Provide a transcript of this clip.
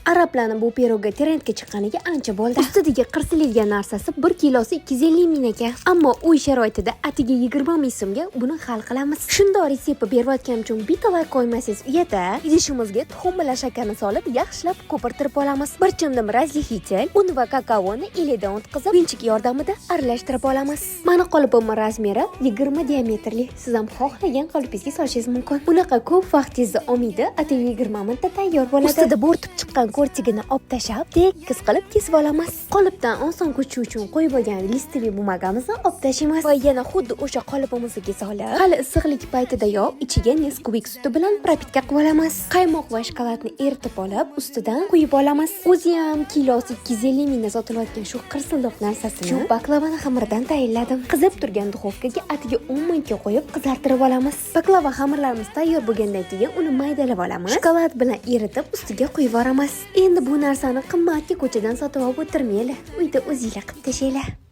Arablarning bu pirogga trendga chiqqaniga ancha bo'ldi. Ustidagi qirsilgan narsasi 1 kilosi 250 ming ekan. Ammo uy sharoitida atiga 20 ming so'mga buni hal qilamiz. Shundoq retseptni berayotganim uchun bitalar qo'ymasangiz uyda idishimizga tuxum bilan shakarni solib yaxshilab ko'pirtirib olamiz. Bir chimdim razlixitel, un va kakaoni ilidan o'tkazib, vinchik yordamida aralashtirib olamiz. Mani qolipim razmeri 20 diametrli. Siz ham xohlagan qolipingizga solishingiz mumkin. Bunaqa ko'p vaqtingizni olmaydi, atiga 20 minutda tayyor bo'ladi. Ustida bo'rtib chiqqan kortigini olib tashlab, tekis qilib kesib olamiz. Qolipdan oson ko'chish uchun qo'yib olgan listoviy bumagamizni olib tashlaymiz va yana xuddi o'sha qolipimizga solib, hali issiqlik paytidayoq ichiga Nesquik suti bilan propitka qilib olamiz. Qaymoq va shokoladni eritib olib, ustidan quyib olamiz. O'zi ham kilosi 250 mingdan sotilayotgan shu qirsildoq narsasini shu baklavani xamiridan tayyorladim. Qizib turgan duxovkaga atiga 10 minutga qo'yib qizartirib olamiz. Baklava xamirlarimiz tayyor bo'lgandan keyin uni maydalab olamiz. Shokolad bilan eritib ustiga quyib yuboramiz. Endi bu narsani qimmatga ko'chadan sotib olib o'tirmaylik. Uyda o'zingizlar qilib tashlaylar.